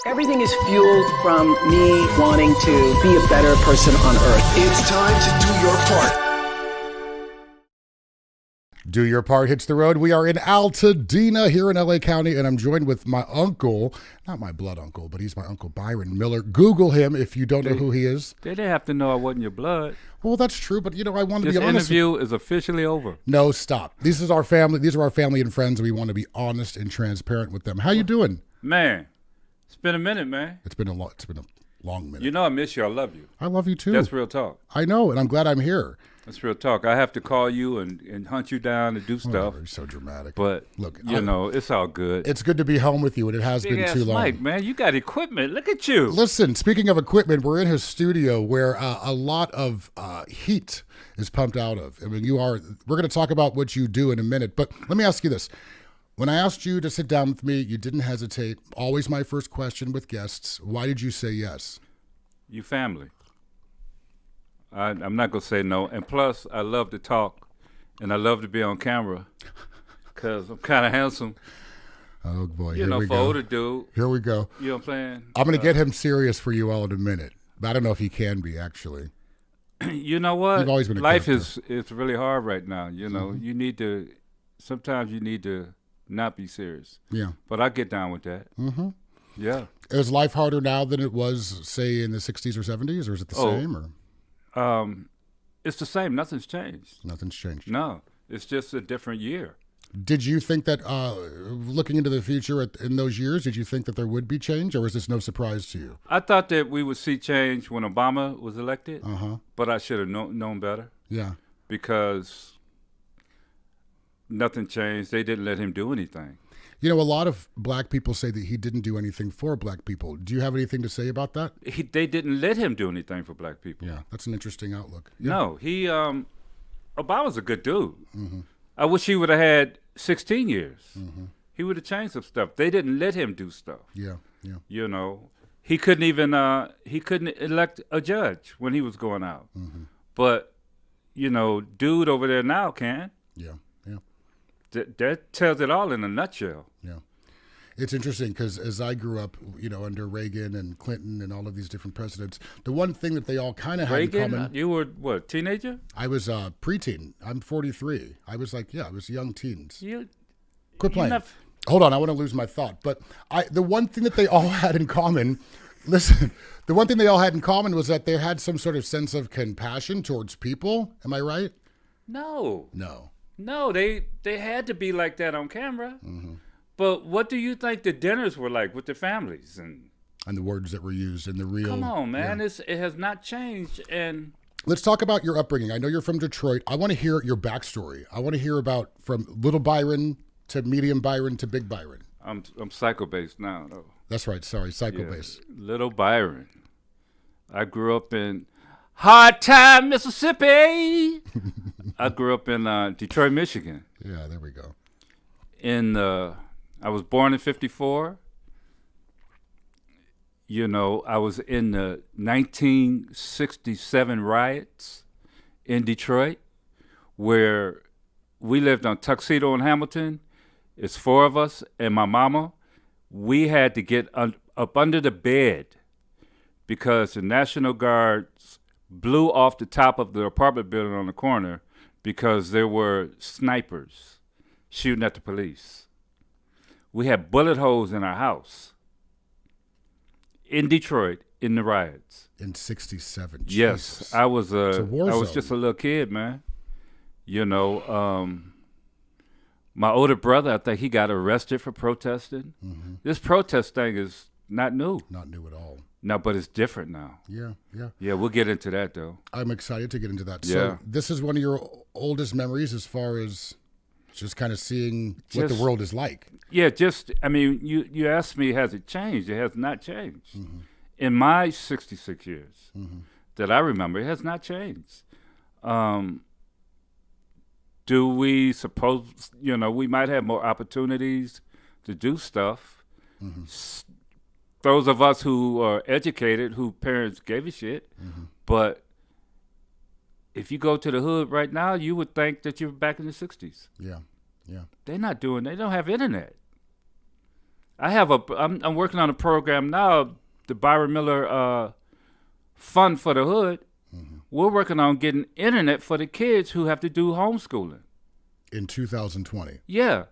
Everything is fueled from me wanting to be a better person on earth. It's time to do your part. Do Your Part hits the road. We are in Altadena here in LA County, and I'm joined with my uncle, not my blood uncle, but he's my uncle Byron Miller. Google him if you don't know who he is. They didn't have to know I wasn't your blood. Well, that's true, but I want to be honest. This interview is officially over. No, stop. This is our family. These are our family and friends. We want to be honest and transparent with them. How you doing? Man, it's been a minute, man. It's been a long minute. You know I miss you. I love you. I love you too. That's real talk. I know, and I'm glad I'm here. That's real talk. I have to call you and hunt you down and do stuff. You're so dramatic. But, look, it's all good. It's good to be home with you, and it has been too long. Mike, man, you got equipment. Look at you. Listen, speaking of equipment, we're in his studio where a lot of heat is pumped out of. I mean, we're going to talk about what you do in a minute, but let me ask you this. When I asked you to sit down with me, you didn't hesitate. Always my first question with guests. Why did you say yes? You family. I'm not going to say no. And plus, I love to talk, and I love to be on camera because I'm kind of handsome. Oh, boy. Here we go. For older dude. Here we go. You know what I'm saying? I'm going to get him serious for you all in a minute. But I don't know if he can be, actually. You know what? You've always been a Life character. is really hard right now. You know, sometimes you need to not be serious. Yeah. But I get down with that. Mm-hmm. Yeah. Is life harder now than it was, say, in the 60s or 70s, or is it the same? Or it's the same. Nothing's changed. Nothing's changed. No, it's just a different year. Did you think that, looking into the future in those years, did you think that there would be change, or is this no surprise to you? I thought that we would see change when Obama was elected, Uh-huh. but I should have known better. Yeah. Because nothing changed. They didn't let him do anything. You know, a lot of black people say that he didn't do anything for black people. Do you have anything to say about that? They didn't let him do anything for black people. Yeah, that's an interesting outlook. Yeah. No, Obama's a good dude. Mm-hmm. I wish he would have had 16 years. Mm-hmm. He would have changed some stuff. They didn't let him do stuff. Yeah, yeah. You know, he couldn't even elect a judge when he was going out. Mm-hmm. But, dude over there now can. Yeah, yeah. That tells it all in a nutshell. Yeah. It's interesting because as I grew up, under Reagan and Clinton and all of these different presidents, the one thing that they all kind of had in common. You were, what, teenager? I was preteen. I'm 43. I was I was young teens. Quit you're playing. Hold on, I want to lose my thought. But the one thing that they all had in common, listen, the one thing they all had in common was that they had some sort of sense of compassion towards people. Am I right? No. No, they had to be like that on camera. Mm-hmm. But what do you think the dinners were like with the families and the words that were used and the real? Come on, man, yeah. It has not changed. And let's talk about your upbringing. I know you're from Detroit. I want to hear your backstory. I want to hear about from little Byron to medium Byron to big Byron. I'm psycho-based now, though. That's right. Sorry, psycho-based. Yeah, little Byron. I grew up in Hard Time, Mississippi. I grew up in Detroit, Michigan. Yeah, there we go. I was born in 1954. I was in the 1967 riots in Detroit, where we lived on Tuxedo and Hamilton. It's 4 of us and my mama. We had to get up under the bed because the National Guards blew off the top of the apartment building on the corner because there were snipers shooting at the police. We had bullet holes in our house in Detroit in the riots. In 67. Yes, Jesus. I was It's a war I was zone. just a little kid, man. My older brother, I think he got arrested for protesting. Mm-hmm. This protest thing is not new. Not new at all. No, but it's different now. Yeah, yeah. Yeah, we'll get into that, though. I'm excited to get into that. Yeah. So this is one of your oldest memories as far as just kind of seeing what the world is like. Yeah, you asked me, has it changed? It has not changed. Mm-hmm. In my 66 years Mm-hmm. that I remember, it has not changed. Do we suppose, we might have more opportunities to do stuff? Mm-hmm. Those of us who are educated, who parents gave a shit, Mm-hmm. but if you go to the hood right now, you would think that you're back in the 60s. Yeah, yeah. They don't have internet. I'm working on a program now, the Byron Miller Fund for the Hood. We're working on getting internet for the kids who have to do homeschooling. In 2020. Yeah.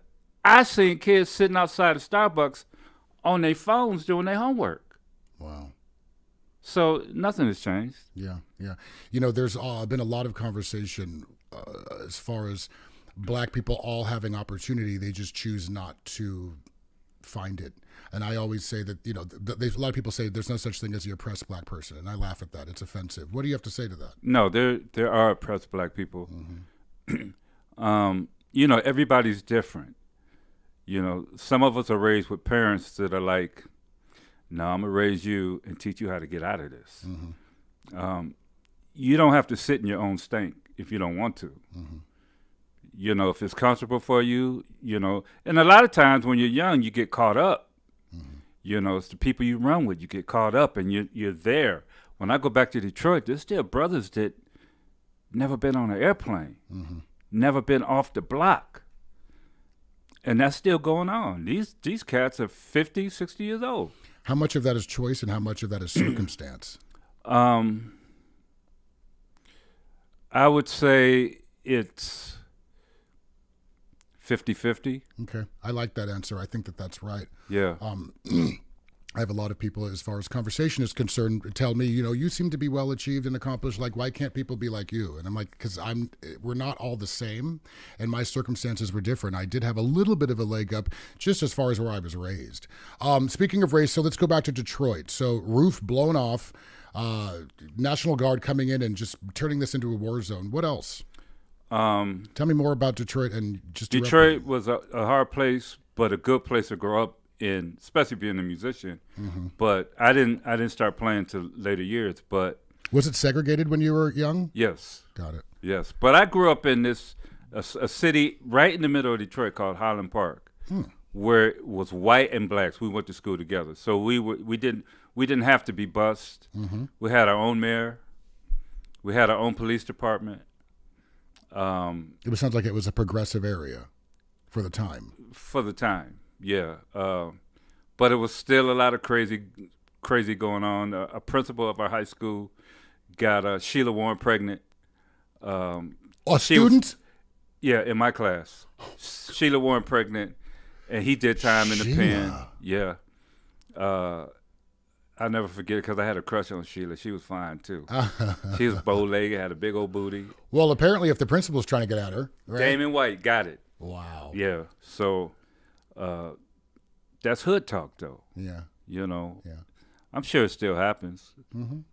I seen kids sitting outside of Starbucks on their phones doing their homework. Wow. So nothing has changed. Yeah, yeah. There's been a lot of conversation as far as black people all having opportunity. They just choose not to find it. And I always say that, a lot of people say there's no such thing as the oppressed black person. And I laugh at that. It's offensive. What do you have to say to that? No, there are oppressed black people. Everybody's different. Some of us are raised with parents that are like, no, I'm going to raise you and teach you how to get out of this. You don't have to sit in your own stink if you don't want to. If it's comfortable for you, and a lot of times when you're young, you get caught up. It's the people you run with. You get caught up and you're there. When I go back to Detroit, there's still brothers that never been on an airplane, never been off the block. And that's still going on. These cats are 50, 60 years old. How much of that is choice and how much of that is circumstance? I would say it's 50-50. Okay. I like that answer. I think that that's right. Yeah. I have a lot of people, as far as conversation is concerned, tell me, you seem to be well achieved and accomplished. Like, why can't people be like you? And I'm like, because we're not all the same, and my circumstances were different. I did have a little bit of a leg up, just as far as where I was raised. Speaking of race, so let's go back to Detroit. So roof blown off, National Guard coming in and just turning this into a war zone. What else? Tell me more about Detroit and just Detroit was a hard place, but a good place to grow up in, especially being a musician. But I didn't start playing till later years. But was it segregated when you were young? Yes. Got it. Yes, but I grew up in a city right in the middle of Detroit called Highland Park, where it was white and blacks. We went to school together, so we didn't have to be bused. We had our own mayor. We had our own police department. It sounds like it was a progressive area for the time. For the time, yeah. But it was still a lot of crazy going on. A principal of our high school got Sheila Warren pregnant. A student? Yeah, in my class. Sheila Warren pregnant, and he did time in the pen. Yeah. I'll never forget it because I had a crush on Sheila. She was fine, too. She was bow-legged, had a big old booty. Well, apparently if the principal's trying to get at her, right? Damon White got it. Wow. Yeah. So that's hood talk, though. Yeah. Yeah. I'm I'm sure it still happens.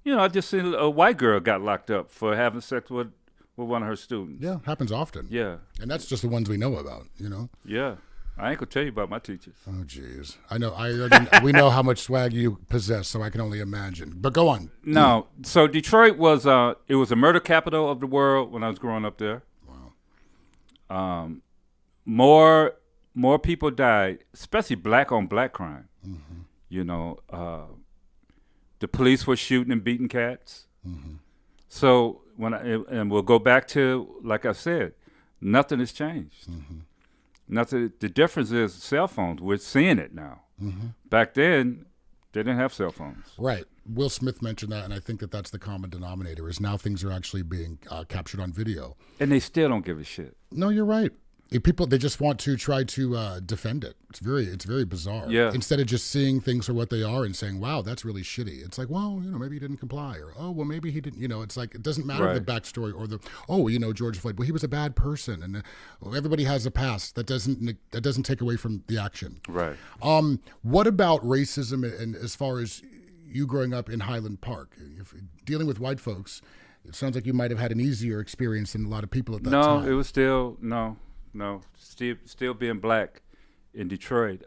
I just seen a white girl got locked up for having sex with one of her students. Yeah, happens often. Yeah. And that's just the ones we know about, Yeah. I ain't gonna tell you about my teachers. Oh, jeez. I know. We know how much swag you possess, so I can only imagine. But go on. No. So Detroit was it was a murder capital of the world when I was growing up there. Wow. More people died, especially black on black crime. The police were shooting and beating cats. So and we'll go back to, like I said, nothing has changed. Nothing. The difference is cell phones. We're seeing it now. Back then, they didn't have cell phones. Right. Will Smith mentioned that, and I think that that's the common denominator, is now things are actually being captured on video. And they still don't give a shit. No, you're right. People, they just want to try to defend it. It's very bizarre. Yeah. Instead of just seeing things for what they are and saying, wow, that's really shitty. It's like, well, maybe he didn't comply, or, oh, well, maybe he didn't, it's like, it doesn't matter the backstory or George Floyd, well, he was a bad person, and everybody has a past. That doesn't take away from the action. Right. What about racism, and as far as you growing up in Highland Park, if dealing with white folks, it sounds like you might have had an easier experience than a lot of people at that time. No, it was still, still being black in Detroit.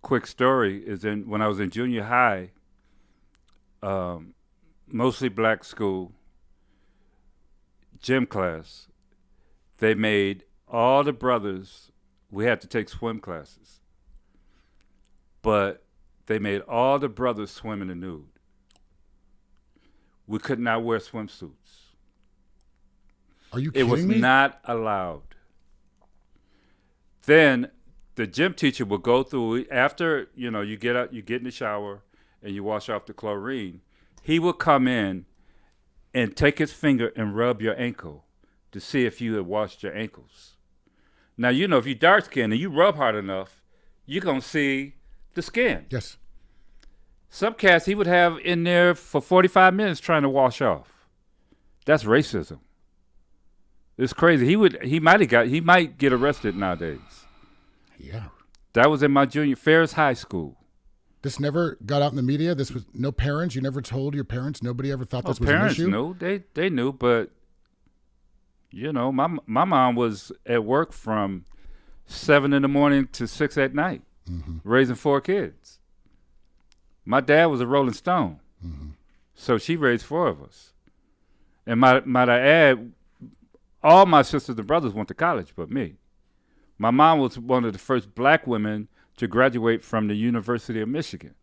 Quick story is when I was in junior high, mostly black school, gym class, they made all the brothers, we had to take swim classes, but they made all the brothers swim in the nude. We could not wear swimsuits. Are you kidding me? It was not allowed. Then the gym teacher would go through after, you get out, you get in the shower and you wash off the chlorine. He would come in and take his finger and rub your ankle to see if you had washed your ankles. Now, if you're dark skinned and you rub hard enough, you're going to see the skin. Yes. Some cats he would have in there for 45 minutes trying to wash off. That's racism. It's crazy. He might get arrested nowadays. Yeah. That was in my junior Ferris High School. This never got out in the media? This was no parents? You never told your parents? Nobody ever thought this was an issue? Parents knew. They knew, but, my mom was at work from 7 in the morning to 6 at night, raising 4 kids. My dad was a Rolling Stone, so she raised 4 of us. And might I add, all my sisters and brothers went to college but me. My mom was one of the first black women to graduate from the University of Michigan.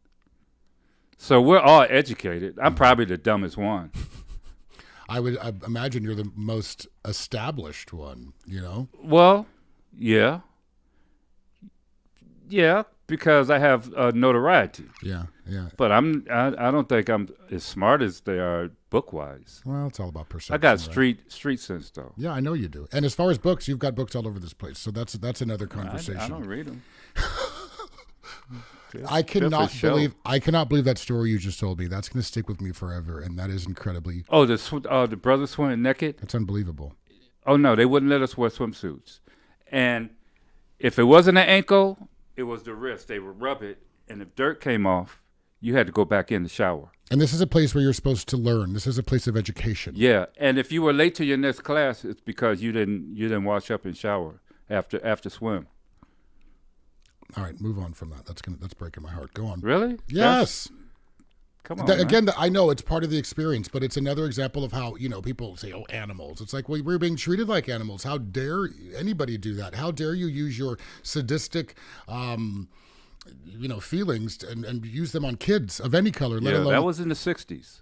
So we're all educated. I'm probably the dumbest one. I imagine you're the most established one, Well, yeah. Yeah, because I have notoriety. Yeah. But I don't think I'm as smart as they are book-wise. Well, it's all about perception. I got right? street sense, though. Yeah, I know you do. And as far as books, you've got books all over this place. So that's another conversation. I don't read them. I cannot believe that story you just told me. That's going to stick with me forever, and that is incredibly. Oh, the brothers swimming naked? That's unbelievable. Oh no, they wouldn't let us wear swimsuits. And if it wasn't an ankle, it was the wrist. They would rub it, and if dirt came off, you had to go back in the shower. And this is a place where you're supposed to learn. This is a place of education. Yeah, and if you were late to your next class, it's because you didn't wash up and shower after swim. All right, move on from that. That's breaking my heart. Go on. Really? Yes. Come on. Again, I know it's part of the experience, but it's another example of how, people say, oh, animals. It's like, well, we're being treated like animals. How dare anybody do that? How dare you use your sadistic, feelings and use them on kids of any color, let alone. That was in the 60s.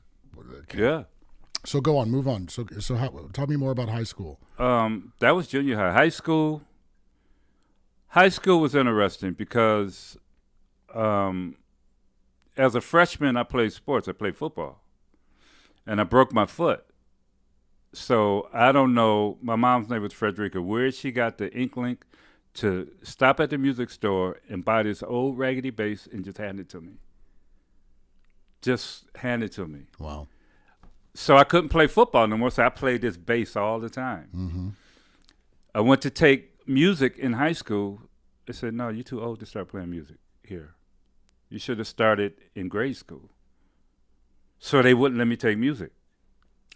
Okay. Yeah. So go on, move on. So tell me more about high school. That was junior high. High school was interesting because as a freshman, I played sports. I played football. And I broke my foot. So I don't know. My mom's name was Frederica. Where she got the inkling to stop at the music store and buy this old raggedy bass and just hand it to me. Just hand it to me. Wow. So I couldn't play football no more, so I played this bass all the time. Mm-hmm. I went to take music in high school. They said, no, you're too old to start playing music here. You should have started in grade school. So they wouldn't let me take music.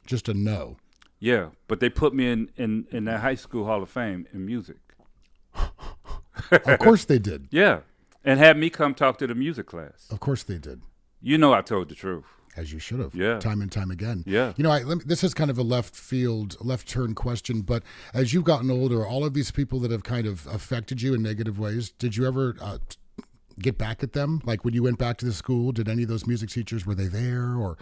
Just a no. Yeah, but they put me in the high school Hall of Fame in music. Of course they did. Yeah, and had me come talk to the music class. Of course they did. I told the truth. As you should have. Yeah. Time and time again. Yeah. This is kind of a left turn question, but as you've gotten older, all of these people that have kind of affected you in negative ways, did you ever get back at them? Like when you went back to the school, did any of those music teachers, were they there, or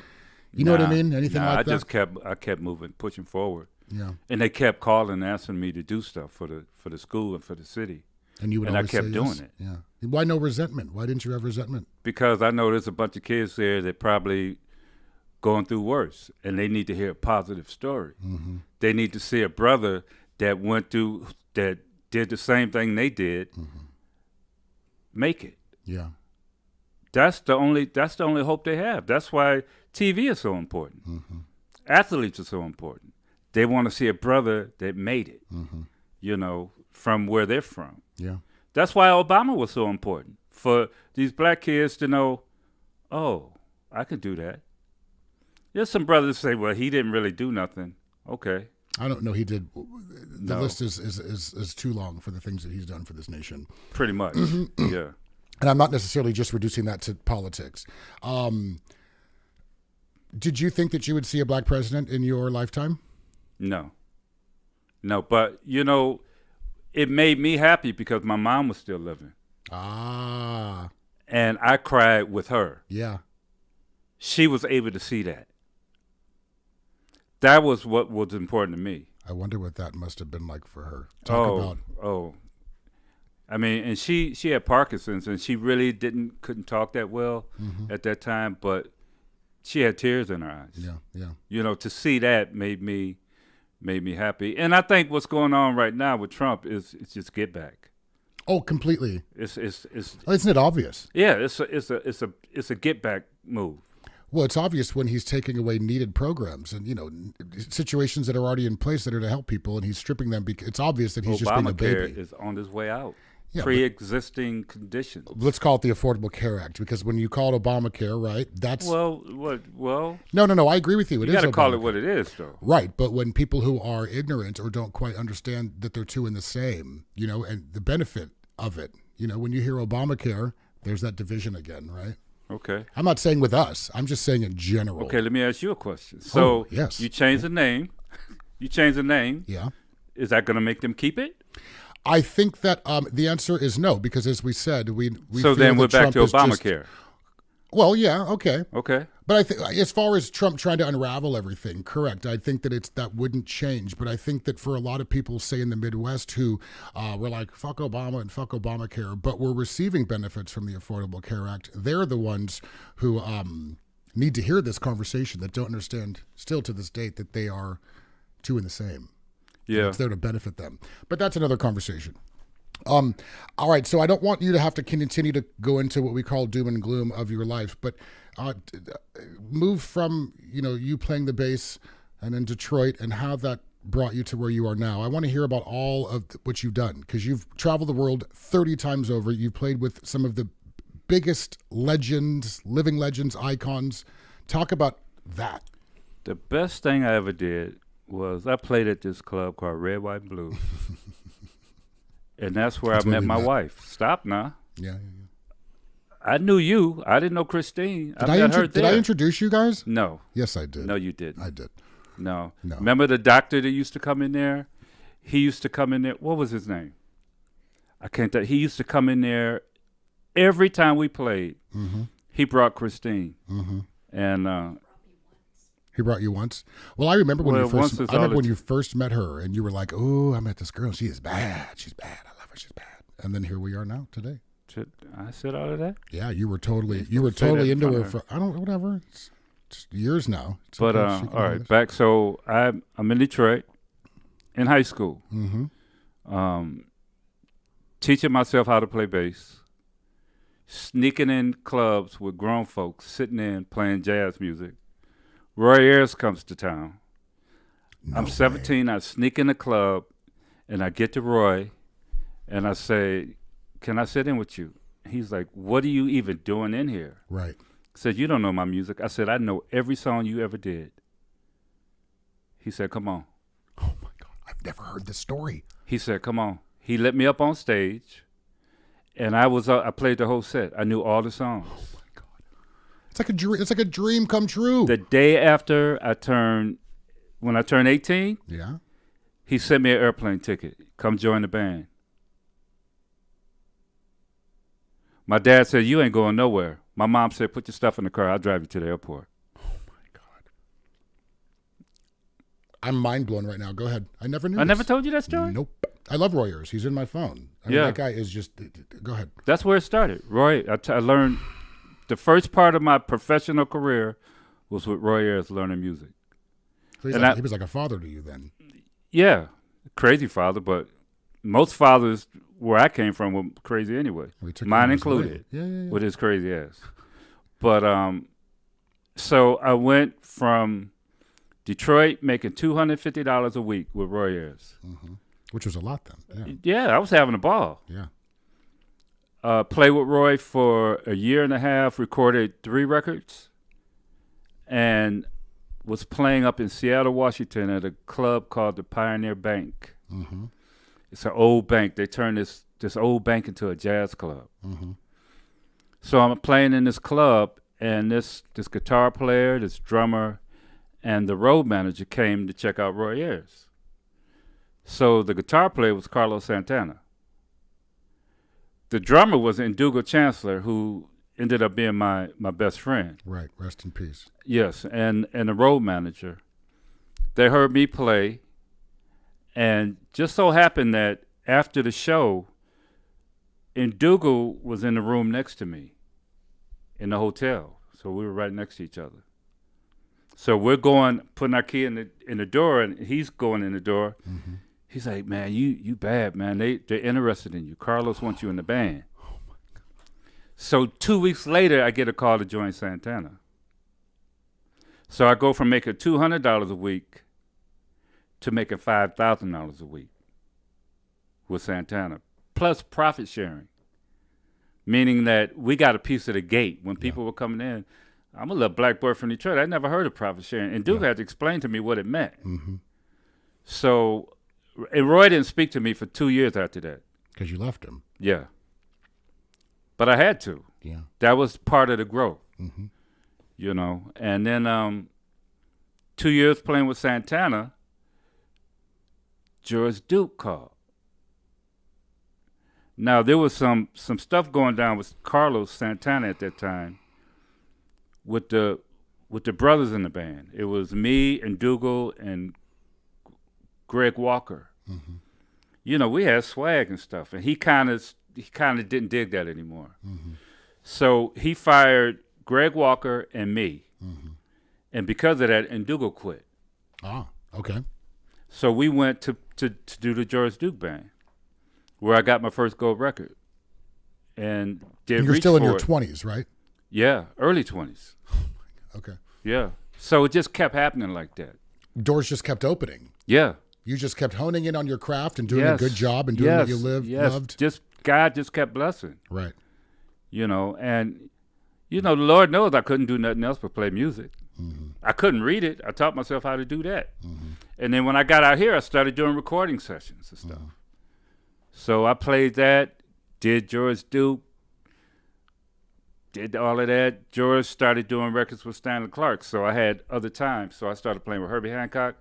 you know what I mean? Anything like that? I kept moving, pushing forward. Yeah. And they kept calling and asking me to do stuff for the school and for the city. And you would and I always kept say doing yes? it. Yeah. Why no resentment? Why didn't you have resentment? Because I know there's a bunch of kids there that probably going through worse, and they need to hear a positive story. Mm-hmm. They need to see a brother that did the same thing they did, make it. Yeah. That's the only hope they have. That's why TV is so important. Mm-hmm. Athletes are so important. They want to see a brother that made it, from where they're from. Yeah. That's why Obama was so important, for these black kids to know, oh, I can do that. There's some brothers say, well, he didn't really do nothing. Okay. I don't know. He did. The list is too long for the things that he's done for this nation. Pretty much. Yeah. And I'm not necessarily just reducing that to politics. Did you think that you would see a black president in your lifetime? No, but it made me happy because my mom was still living. Ah. And I cried with her. Yeah. She was able to see that. That was what was important to me. I wonder what that must have been like for her. I mean, and she had Parkinson's, and she really couldn't talk that well at that time, but she had tears in her eyes. Yeah, yeah. You know, to see that made me happy. And I think what's going on right now with Trump is it's just get back. Oh, completely. It's Isn't it obvious? yeah, it's a get back move. Well, it's obvious when he's taking away needed programs and, situations that are already in place that are to help people, and he's stripping them. It's obvious that he's just being a Obamacare baby. is on his way out. Yeah, Pre-existing conditions. Let's call it the Affordable Care Act, because when you call it Obamacare, right, that's... Well, what? Well, No, I agree with you. It you is got to call it Obamacare. what it is, though. Right, but when people who are ignorant or don't quite understand that they're two in the same, and the benefit of it, when you hear Obamacare, there's that division again, right? Okay. I'm not saying with us. I'm just saying in general. Okay, let me ask you a question. So, yes. you change the name. You change the name. Yeah. Is that going to make them keep it? I think that the answer is no, because as we said, we So feel then we're that back Trump to is just- Obamacare. well, yeah, okay. Okay. But I think as far as Trump trying to unravel everything, correct. I think that that wouldn't change. But I think that for a lot of people, say in the Midwest, who were like, fuck Obama and fuck Obamacare, but were receiving benefits from the Affordable Care Act, they're the ones who need to hear this conversation, that don't understand still to this date that they are two in the same. Yeah. It's there to benefit them. But that's another conversation. All right, so I don't want you to have to continue to go into what we call doom and gloom of your life, but move from, you playing the bass and in Detroit and how that brought you to where you are now. I want to hear about all of what you've done, because you've traveled the world 30 times over. You've played with some of the biggest legends, living legends, icons. Talk about that. The best thing I ever did was I played at this club called Red, White, and Blue. And that's where I met my wife. Stop now. Yeah. I knew you. I didn't know Christine. I met her there. Did I introduce you guys? No. Yes, I did. No, you didn't. I did. No. No. Remember the doctor that used to come in there? He used to come in there. What was his name? I can't tell. He used to come in there every time we played. Mm-hmm. He brought Christine. Mm-hmm. And he brought you once. Well, I remember when you first met her, and you were like, "Oh, I met this girl. She is bad. She's bad. I love her. She's bad." And then here we are now today. I said all of that? Yeah, you were totally that in into front her of her. for whatever. It's years now. It's But okay, she can all do right, this. back. So I'm in Detroit, in high school, teaching myself how to play bass, sneaking in clubs with grown folks, sitting in playing jazz music. Roy Ayers comes to town. I'm 17. I sneak in the club, and I get to Roy, and I say, "Can I sit in with you?" He's like, "What are you even doing in here?" Right. I said, "You don't know my music." I said, "I know every song you ever did." He said, "Come on." Oh my God, I've never heard this story. He said, "Come on." He let me up on stage, and I played the whole set. I knew all the songs. Oh my God, it's like a dream. It's like a dream come true. The day after when I turned 18, Yeah. he sent me an airplane ticket. Come join the band. My dad said, "You ain't going nowhere." My mom said, "Put your stuff in the car. I'll drive you to the airport." Oh my God, I'm mind blown right now. Go ahead. I never knew. I never this. told you that story? Nope. I love Roy Ayers. He's in my phone. I mean, Yeah. that guy is just. Go ahead. That's where it started. Roy, I learned the first part of my professional career was with Roy Ayers learning music. So he was like a father to you then. Yeah, crazy father, but most fathers where I came from were crazy anyway. Well, he took Mine you under his included, wing. Yeah. with his crazy ass. But so I went from Detroit making $250 a week with Roy Ayers. Mm-hmm. Which was a lot then. Yeah, I was having a ball. Yeah. Played with Roy for a year and a half, recorded 3 records, and was playing up in Seattle, Washington at a club called the Pioneer Bank. Mm-hmm. It's an old bank. They turned this old bank into a jazz club. Mm-hmm. So I'm playing in this club, and this guitar player, this drummer, and the road manager came to check out Roy Ayers. So the guitar player was Carlos Santana. The drummer was Ndugo Chancellor, who ended up being my best friend. Right. Rest in peace. Yes, and the road manager. They heard me play, and just so happened that after the show, and Dougal was in the room next to me in the hotel. So we were right next to each other. So we're putting our key in the door, and he's going in the door. Mm-hmm. He's like, man, you bad, man. They're interested in you. Carlos wants you in the band. Oh my God. So 2 weeks later, I get a call to join Santana. So I go from making $200 a week to making $5,000 a week with Santana, plus profit sharing, meaning that we got a piece of the gate. When people were coming in, I'm a little black boy from Detroit. I never heard of profit sharing, and Duke had to explain to me what it meant. Mm-hmm. So, and Roy didn't speak to me for 2 years after that. Because you left him. Yeah. But I had to. Yeah. That was part of the growth. Mm-hmm. You know, and then 2 years playing with Santana, George Duke called. Now there was some stuff going down with Carlos Santana at that time, with the brothers in the band. It was me and Dougal and Greg Walker. Mm-hmm. You know, we had swag and stuff, and he kind of didn't dig that anymore. Mm-hmm. So he fired Greg Walker and me. Mm-hmm. And because of that, and Dougal quit. Ah, okay. So we went to do the George Duke band, where I got my first gold record. And you're still in your 20s, right? Yeah, early 20s. Okay. Yeah. So it just kept happening like that. Doors just kept opening. Yeah. You just kept honing in on your craft and doing a good job and doing what you loved. God just kept blessing. Right. You know, and the Lord knows I couldn't do nothing else but play music. Mm-hmm. I couldn't read it. I taught myself how to do that. Mm-hmm. And then when I got out here, I started doing recording sessions and stuff. Mm-hmm. So I played that, did George Duke, did all of that. George started doing records with Stanley Clarke, so I had other time. So I started playing with Herbie Hancock.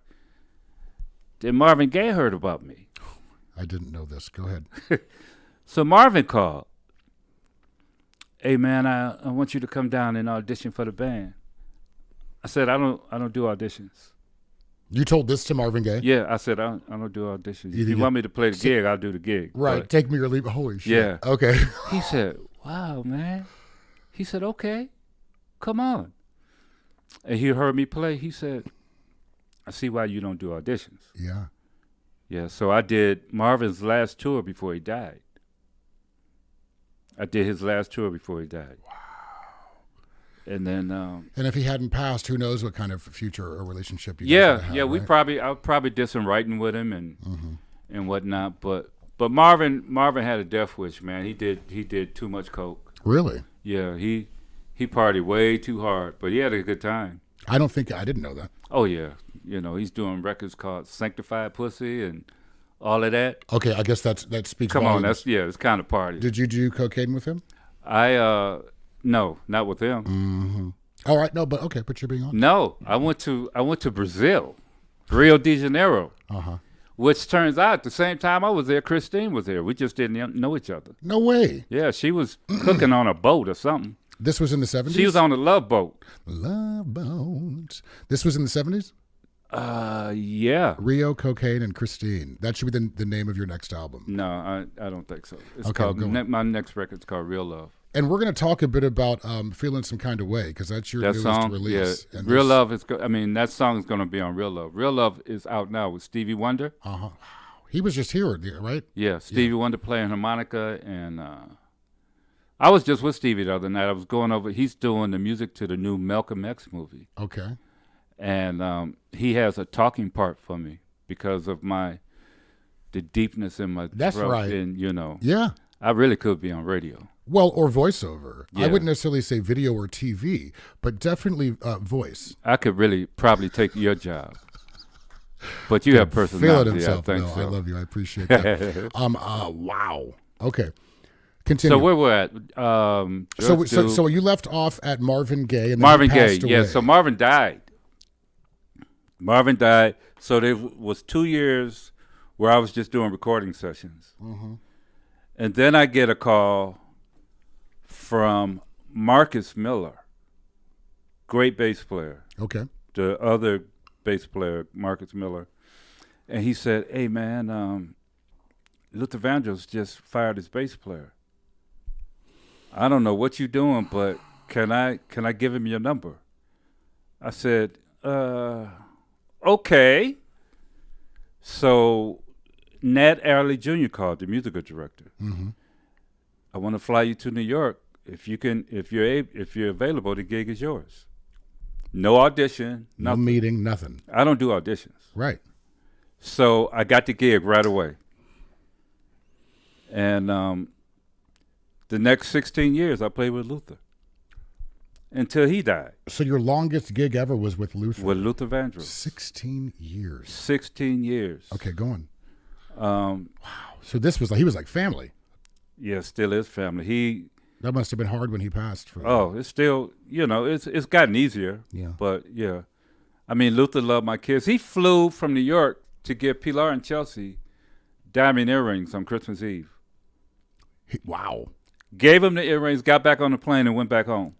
Then Marvin Gaye heard about me. I didn't know this. Go ahead. So Marvin called. Hey man, I want you to come down and audition for the band. I said I don't do auditions. You told this to Marvin Gaye? Yeah, I said I don't do auditions. If you want me to play the gig, I'll do the gig. Right, but, take me or leave. Holy shit. Yeah. Okay. He said, wow, man. He said, okay, come on. And he heard me play. He said, I see why you don't do auditions. Yeah. Yeah, so I did Marvin's last tour before he died. I did his last tour before he died. Wow. And then, and if he hadn't passed, who knows what kind of future or relationship you guys would have, yeah, right? I probably did some writing with him and whatnot. But Marvin had a death wish, man. He did too much coke. Really? Yeah, he partied way too hard, but he had a good time. I didn't know that. Oh yeah, he's doing records called "Sanctified Pussy" and all of that. Okay, I guess that speaks. Come volumes. on, it's kind of party. Did you do cocaine with him? No, not with him. Mm-hmm. All right, no, but you're being honest. No, I went to Brazil, Rio de Janeiro. Uh-huh. Which turns out at the same time I was there, Christine was there. We just didn't know each other. No way. Yeah, she was cooking on a boat or something. This was in the 70s? She was on a Love Boat. Love Boat. This was in the 70s? Yeah. Rio, Cocaine, and Christine. That should be the name of your next album. No, I don't think so. It's okay, called my next record's called Real Love. And we're going to talk a bit about Feeling Some Kind of Way, because that's your newest song, release. Yeah. Real Love is. That song is going to be on Real Love. Real Love is out now with Stevie Wonder. Uh-huh. He was just here, right? Yeah, Stevie Wonder playing harmonica, and I was just with Stevie the other night. I was going over. He's doing the music to the new Malcolm X movie. Okay. And he has a talking part for me because of the deepness in my That's throat. right. And Yeah. I really could be on radio. Well, or voiceover. Yeah. I wouldn't necessarily say video or TV, but definitely voice. I could really probably take your job. But you have personality. Feel it himself. I think no, so. I love you. I appreciate that. Wow. Okay. Continue. So where we're at? So you left off at Marvin Gaye, and then Marvin he passed Gaye. away. Yeah. So Marvin died. So there was 2 years where I was just doing recording sessions, and then I get a call from Marcus Miller, great bass player. Okay. The other bass player, Marcus Miller, and he said, "Hey man, Luther Vandross just fired his bass player." I don't know what you're doing, but can I give him your number? I said, okay. So Nat Adderley Jr. called, the musical director. Mm-hmm. I want to fly you to New York. If you're available, the gig is yours. No audition, No nothing. meeting, nothing. I don't do auditions. Right. So I got the gig right away. And the next 16 years, I played with Luther until he died. So your longest gig ever was with Luther? With Luther Vandross. 16 years. 16 years. Okay, go on. Wow. So this was he was like family. Yeah, still is family. That must have been hard when he passed. It's still, it's gotten easier. Yeah. But, yeah. I mean, Luther loved my kids. He flew from New York to give Pilar and Chelsea diamond earrings on Christmas Eve. Wow. Gave them the earrings, got back on the plane, and went back home.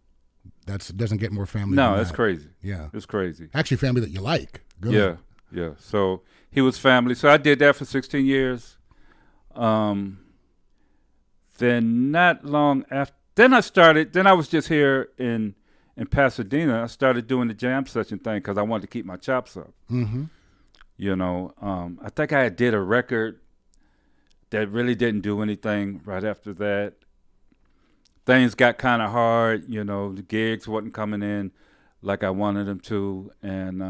That doesn't get more family No, than it's that. crazy. Yeah. It's crazy. Actually, family that you like. Good. Yeah, yeah. So he was family. So I did that for 16 years. Then not long after, then I was just here in Pasadena. I started doing the jam session thing because I wanted to keep my chops up. Mm-hmm. I think I did a record that really didn't do anything right after that. Things got kind of hard, the gigs wasn't coming in like I wanted them to. And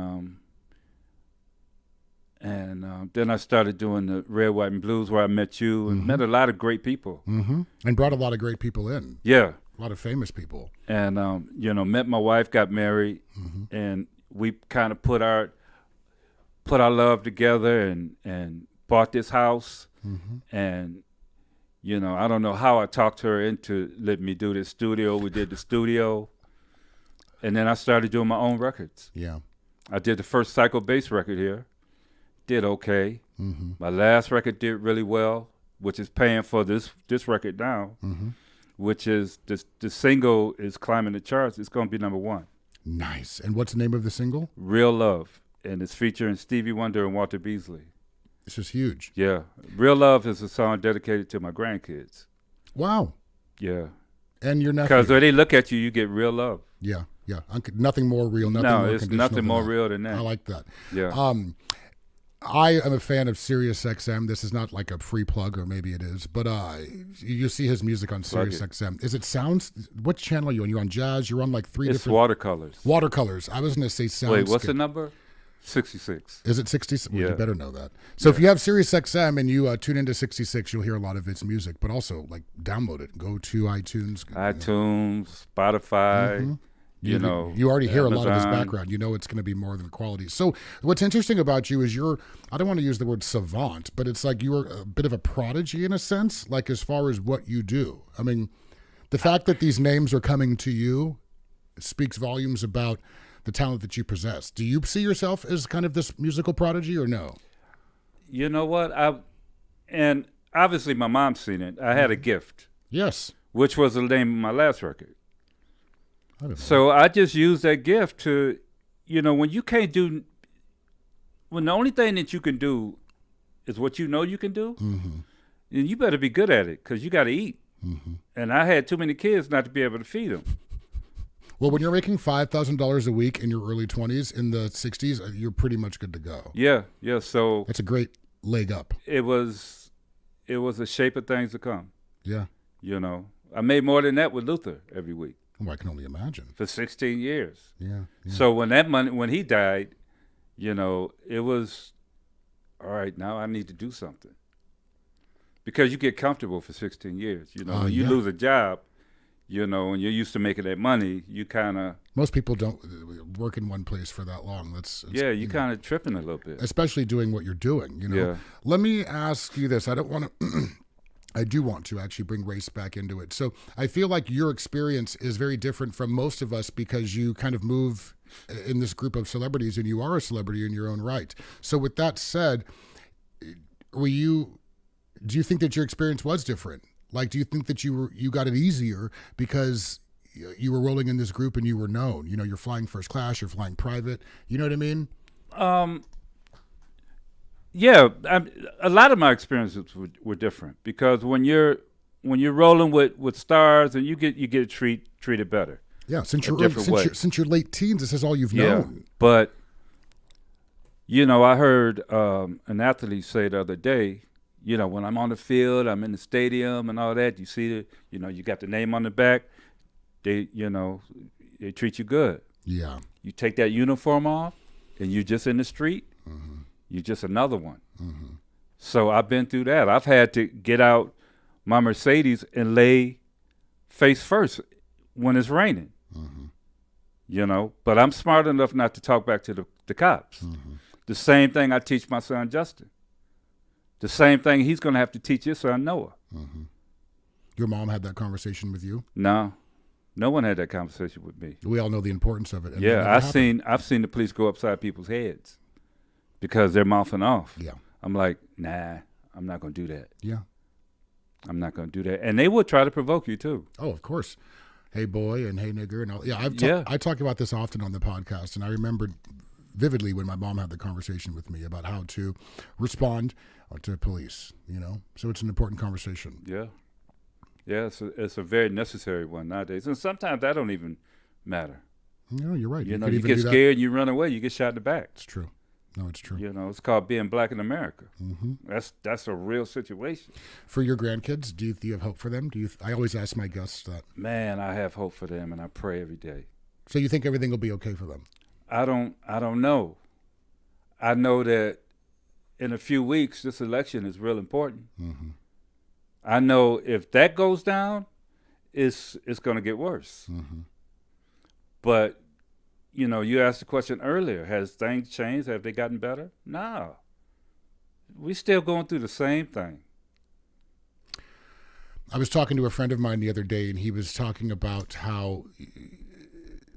then I started doing the Red, White, and Blues where I met you and met a lot of great people. Mm-hmm. And brought a lot of great people in. Yeah. A lot of famous people. And, met my wife, got married, and we kind of put our love together and bought this house. And, I don't know how I talked her into letting me do this studio. We did the studio. And then I started doing my own records. Yeah. I did the first Psycho Bass record here. Did okay. My last record did really well, which is paying for this record now, which is the single is climbing the charts. It's going to be number 1. Nice. And what's the name of the single? Real Love. And it's featuring Stevie Wonder and Walter Beasley. This is huge. Yeah. Real Love is a song dedicated to my grandkids. Wow. Yeah. And your nephew. Because when they look at you, you get real love. Yeah, yeah. Nothing more real, nothing more it's conditional nothing than more that. real than that. I like that. Yeah. I am a fan of Sirius XM. This is not like a free plug, or maybe it is, but you see his music on Sirius XM. Is it sounds? What channel are you on? You're on jazz. You're on like 3 It's different Watercolors. Watercolors. I was going to say sounds. Wait, what's the number? 66. Is it 66? Well, Yeah. you better know that. So if you have Sirius XM and you tune into 66, you'll hear a lot of its music, but also like download it. Go to iTunes. iTunes, Spotify. You already hear a lot of his Amazon. background. You know it's going to be more than quality. So what's interesting about you is I don't want to use the word savant, but it's like you're a bit of a prodigy in a sense, like as far as what you do. I mean, the fact that these names are coming to you speaks volumes about the talent that you possess. Do you see yourself as kind of this musical prodigy or no? You know what? And obviously my mom's seen it. I had a gift, Yes. which was the name of my last record. I don't know. So I just used that gift to, when you can't do, when the only thing that you can do is what you know you can do, then you better be good at it because you got to eat. And I had too many kids not to be able to feed them. Well, when you're making $5,000 a week in your early 20s, in the 60s, you're pretty much good to go. Yeah. So It's a great leg up. it was a shape of things to come. Yeah. I made more than that with Luther every week Well, I can only imagine. for 16 years. Yeah. So when he died, it was, all right, now I need to do something. Because you get comfortable for 16 years. When you lose a job, when you're used to making that money, you kind of... Most people don't work in one place for that long. you kind of tripping a little bit. Especially doing what you're doing, Yeah. Let me ask you this. I don't want to... I do want to actually bring race back into it. So I feel like your experience is very different from most of us because you kind of move in this group of celebrities and you are a celebrity in your own right. So with that said, do you think that your experience was different? Like, do you think that you got it easier because you were rolling in this group and you were known? You're flying first class, you're flying private. You know what I mean? Yeah, a lot of my experiences were different because when you're when you're rolling with stars, and you get treated better. Yeah, since a your different way. since your late teens, this is all you've Yeah, known. but I heard an athlete say the other day, when I'm on the field, I'm in the stadium and all that. You see you got the name on the back. They treat you good. Yeah. You take that uniform off, and you're just in the street. Mm-hmm. You're just another one. Mm-hmm. So I've been through that. I've had to get out my Mercedes and lay face first when it's raining. Mm-hmm. But I'm smart enough not to talk back to the cops. Mm-hmm. The same thing I teach my son Justin. The same thing he's going to have to teach his son Noah. Mm-hmm. Your mom had that conversation with you? No one had that conversation with me. We all know the importance of it. And Yeah, I've seen the police go upside people's heads because they're mouthing off. Yeah. I'm like, nah, I'm not going to do that. Yeah. I'm not going to do that. And they would try to provoke you too. Oh, of course. Hey boy and hey nigger and all. Yeah, I talk about this often on the podcast, and I remember vividly when my mom had the conversation with me about how to respond to police. So it's an important conversation. Yeah. Yeah, it's a very necessary one nowadays. And sometimes that don't even matter. No, you're right. You could even get do that. scared and you run away, you get shot in the back. It's true. No, it's true. It's called being black in America. Mm-hmm. That's a real situation. For your grandkids, do you have hope for them? I always ask my guests that. Man, I have hope for them, and I pray every day. So you think everything will be okay for them? I don't know. I know that in a few weeks, this election is real important. Mm-hmm. I know if that goes down, it's going to get worse. Mm-hmm. But, you asked the question earlier, has things changed? Have they gotten better? No. We still going through the same thing. I was talking to a friend of mine the other day, and he was talking about how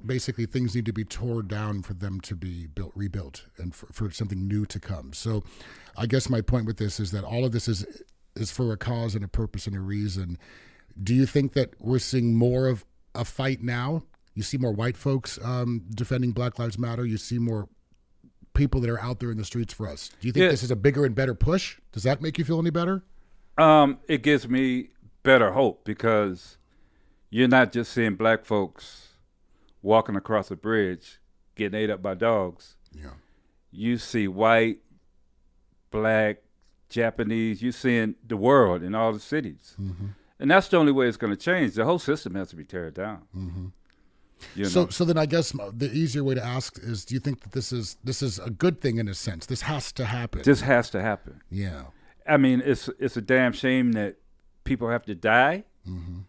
basically things need to be torn down for them to be rebuilt, and for something new to come. So I guess my point with this is that all of this is for a cause and a purpose and a reason. Do you think that we're seeing more of a fight now? You see more white folks defending Black Lives Matter. You see more people that are out there in the streets for us. Do you think this is a bigger and better push? Does that make you feel any better? It gives me better hope because you're not just seeing black folks walking across a bridge getting ate up by dogs. Yeah. You see white, black, Japanese, you're seeing the world in all the cities. Mm-hmm. And that's the only way it's going to change. The whole system has to be teared down. Mm-hmm. So then I guess the easier way to ask is, do you think that this is a good thing in a sense? This has to happen. This has to happen. Yeah. I mean, it's a damn shame that people have to die, mm-hmm.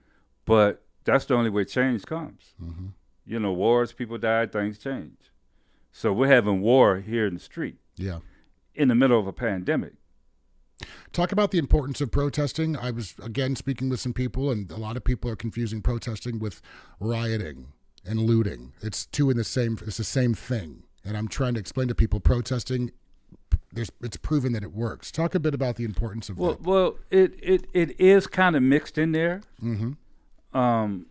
but that's the only way change comes. Mm-hmm. Wars, people die, things change. So we're having war here in the street. Yeah. In the middle of a pandemic. Talk about the importance of protesting. I was, again, speaking with some people, and a lot of people are confusing protesting with rioting and looting. It's it's the same thing. And I'm trying to explain to people protesting, it's proven that it works. Talk a bit about the importance of that. Well, it is kind of mixed in there. Mm-hmm.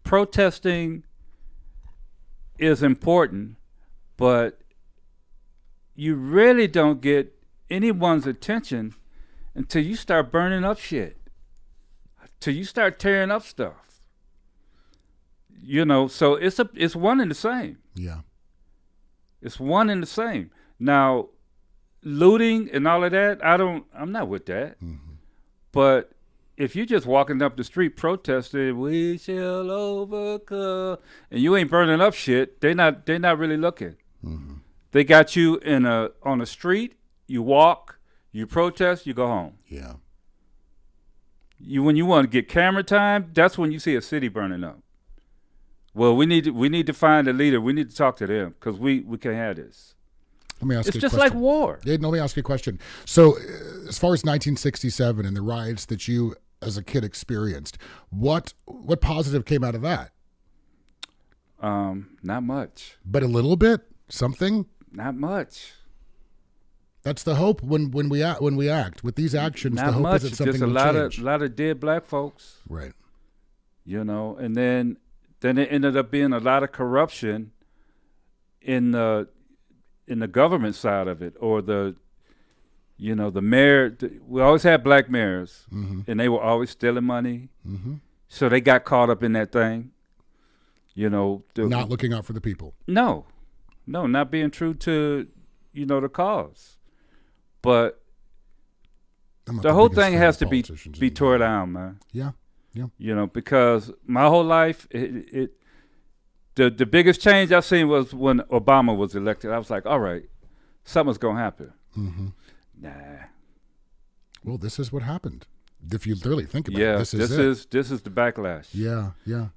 Protesting is important, but you really don't get anyone's attention until you start burning up shit, till you start tearing up stuff. So it's one and the same. Yeah. It's one and the same. Now, looting and all of that, I'm not with that. Mm-hmm. But if you're just walking up the street protesting, we shall overcome, and you ain't burning up shit, they're not really looking. Mm-hmm. They got you on a street, you walk, you protest, you go home. Yeah. When you want to get camera time, that's when you see a city burning up. Well, we need to find a leader. We need to talk to them because we can't have this. Let me ask It's you a just question. like war. Yeah, let me ask you a question. So, as far as 1967 and the riots that you as a kid experienced, what positive came out of that? Not much. But a little bit, something. Not much. That's the hope when we act with these actions. Not the hope much. is that something Just a will change. lot of dead black folks. Right. And then it ended up being a lot of corruption in the government side of it, or the You know, the mayor, we always had black mayors, and they were always stealing money. So they got caught up in that thing. You know. Not looking out for the people. No, not being true to, the cause. But the whole thing has to be tore down, man. Yeah. You know, because my whole life, the biggest change I've seen was when Obama was elected. I was like, all right, something's going to happen. Nah. Well, this is what happened. If you really think about it, this is the backlash. Yeah.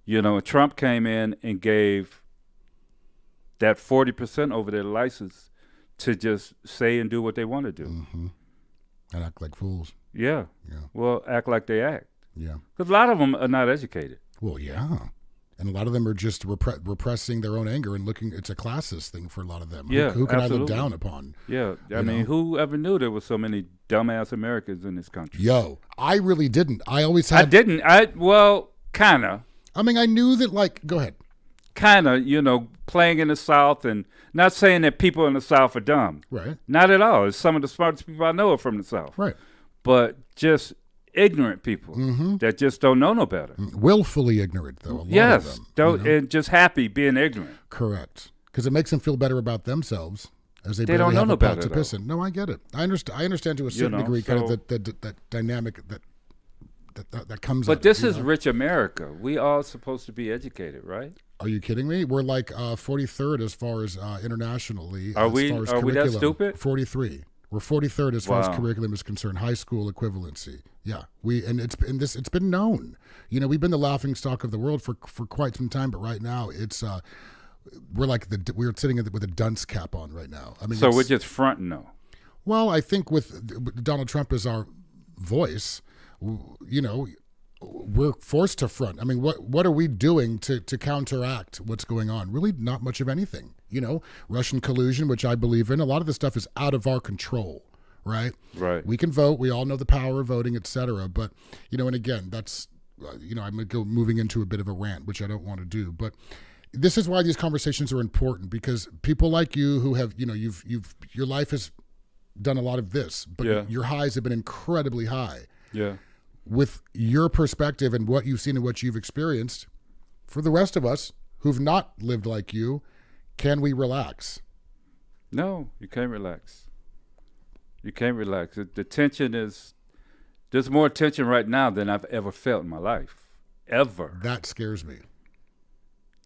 You know, Trump came in and gave that 40% over their license to just say and do what they want to do. And act like fools. Yeah. Well, act like they act. Yeah. Because a lot of them are not educated. Well, yeah. And a lot of them are just repressing their own anger and looking. It's a classist thing for a lot of them. Yeah, who can absolutely. I look down upon? Yeah. I mean, who ever knew there were so many dumbass Americans in this country? Yo, I really didn't. I always had. I didn't. Well, kind of. I mean, I knew that, like, go ahead. Kind of, playing in the South, and not saying that people in the South are dumb. Right. Not at all. It's some of the smartest people I know are from the South. Right. But just ignorant people that just don't know no better. Willfully ignorant, though. A lot Yes. of them, And just happy being ignorant. Correct. Because it makes them feel better about themselves as they don't barely know have no a pot better, to piss in. No, I get it. I understand to a certain degree kind of that dynamic that comes. But this is rich America. We all supposed to be educated, right? Are you kidding me? We're like 43rd as far as internationally. Are as we? far as Are we that stupid? 43. We're 43rd as far as curriculum is concerned. High school equivalency. Yeah, it's been known. We've been the laughing stock of the world for quite some time, but right now it's we're sitting with a dunce cap on right now. I mean, so we're just fronting though. Well, I think with Donald Trump as our voice, we're forced to front. I mean, what are we doing to counteract what's going on? Really, not much of anything. Russian collusion, which I believe in. A lot of this stuff is out of our control, right? Right. We can vote. We all know the power of voting, et cetera. But, and again, that's, I'm going to go moving into a bit of a rant, which I don't want to do. But this is why these conversations are important, because people like you who have, your life has done a lot of this, but your highs have been incredibly high. Yeah. With your perspective and what you've seen and what you've experienced, for the rest of us who've not lived like you, can we relax? No, you can't relax. You can't relax. The tension is, there's more tension right now than I've ever felt in my life. Ever. That scares me.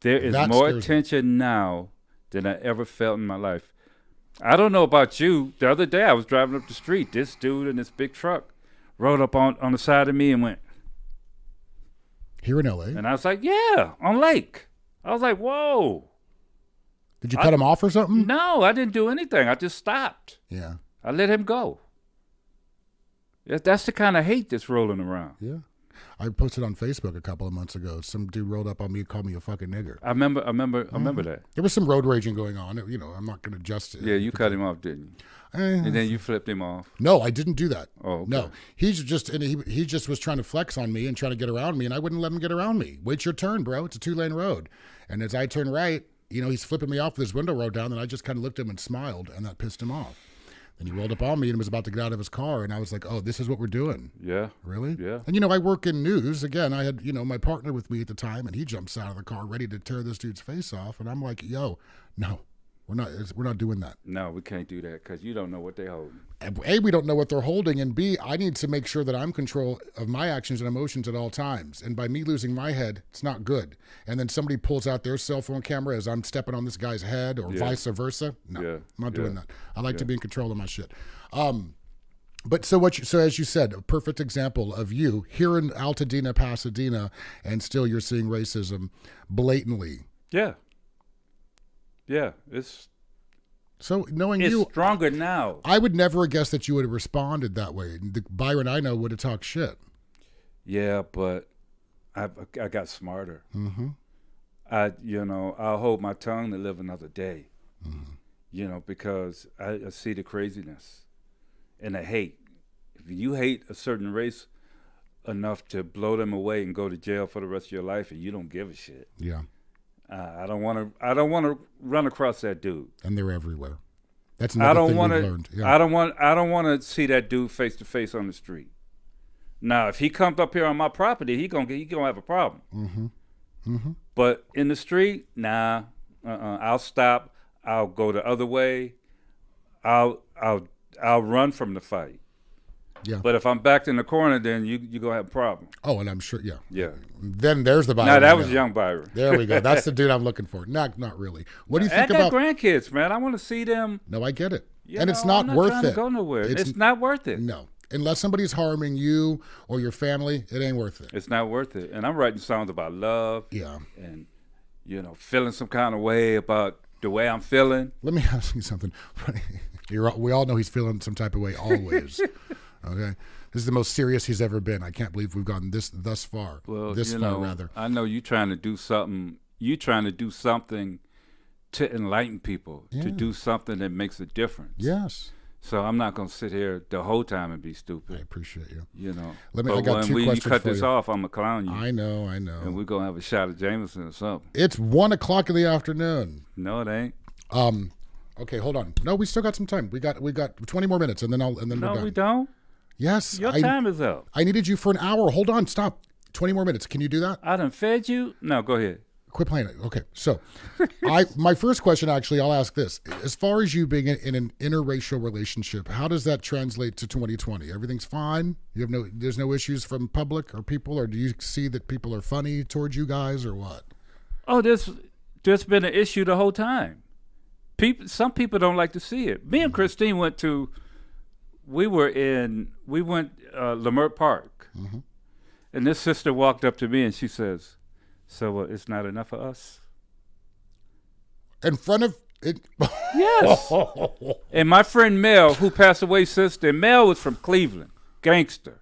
There is more tension now than I ever felt in my life. I don't know about you. The other day I was driving up the street. This dude in this big truck rode up on the side of me and went. Here in LA? And I was like, yeah, on Lake. I was like, whoa. Did you cut him off or something? No, I didn't do anything. I just stopped. Yeah. I let him go. That's the kind of hate that's rolling around. Yeah. I posted on Facebook a couple of months ago. Some dude rolled up on me and called me a fucking nigger. I remember that. There was some road raging going on. I'm not going to just. Yeah, you cut him off, didn't you? And then you flipped him off. No, I didn't do that. Oh, okay. No. He just was trying to flex on me and trying to get around me, and I wouldn't let him get around me. Wait your turn, bro. It's a 2-lane road. And as I turn right, he's flipping me off with his window rolled down, and I just kind of looked at him and smiled, and that pissed him off. Then he rolled up on me and was about to get out of his car, and I was like, oh, this is what we're doing. Yeah. Really? Yeah. And, I work in news. Again, I had, my partner with me at the time, and he jumps out of the car ready to tear this dude's face off, and I'm like, yo, no. We're not doing that. No, we can't do that because you don't know what they're holding. A, we don't know what they're holding, and B, I need to make sure that I'm in control of my actions and emotions at all times. And by me losing my head, it's not good. And then somebody pulls out their cell phone camera as I'm stepping on this guy's head or vice versa. No, I'm not doing that. I like to be in control of my shit. But so as you said, a perfect example of you here in Altadena, Pasadena, and still you're seeing racism blatantly. Yeah. Yeah, it's knowing you, stronger now. I would never have guessed that you would have responded that way. The Byron I know would have talked shit. Yeah, but I got smarter. Mm-hmm. I'll hold my tongue to live another day. Mm-hmm. Because I see the craziness and the hate. If you hate a certain race enough to blow them away and go to jail for the rest of your life, and you don't give a shit. Yeah. I don't want to run across that dude. And they're everywhere. That's another thing we've learned. Yeah. I don't want to see that dude face to face on the street. Now, if he comes up here on my property, he gonna have a problem. But in the street, nah. I'll stop. I'll go the other way. I'll run from the fight. Yeah. But if I'm backed in the corner, then you gonna have a problem. Oh, and I'm sure. Yeah. Yeah. Then there's the Byron. Now that was young Byron. There we go. That's the dude I'm looking for. Not really. What do you think I about got grandkids, man? I want to see them. No, I get it. You And know, it's not I'm worth trying it. To go nowhere. It's not worth it. No. Unless somebody's harming you or your family, it ain't worth it. It's not worth it. And I'm writing songs about love. Yeah. And, feeling some kind of way about the way I'm feeling. Let me ask you something. We all know he's feeling some type of way always. Okay? This is the most serious he's ever been. I can't believe we've gotten thus far. Well, rather. I know you trying to do something. You trying to do something to enlighten people, to do something that makes a difference. Yes. So I'm not going to sit here the whole time and be stupid. I appreciate you. I got two questions you cut for this you. off, I'm going to clown you. I know. And we're going to have a shot of Jameson or something. It's 1:00 in the afternoon. No, it ain't. Okay, hold on. No, we still got some time. We got 20 more minutes, and then we're done. No, we don't. Yes. Your time is up. I needed you for an hour. Hold on. Stop. 20 more minutes. Can you do that? I done fed you? No, go ahead. Quit playing it. Okay. So my first question, actually, I'll ask this. As far as you being in an interracial relationship, how does that translate to 2020? Everything's fine? There's no issues from public or people, or do you see that people are funny towards you guys or what? Oh, there's been an issue the whole time. Some people don't like to see it. Me and Christine went Leimert Park, and this sister walked up to me and she says, "So it's not enough for us?" In front of it? Yes. And my friend Mel, who passed away sister, Mel was from Cleveland, gangster.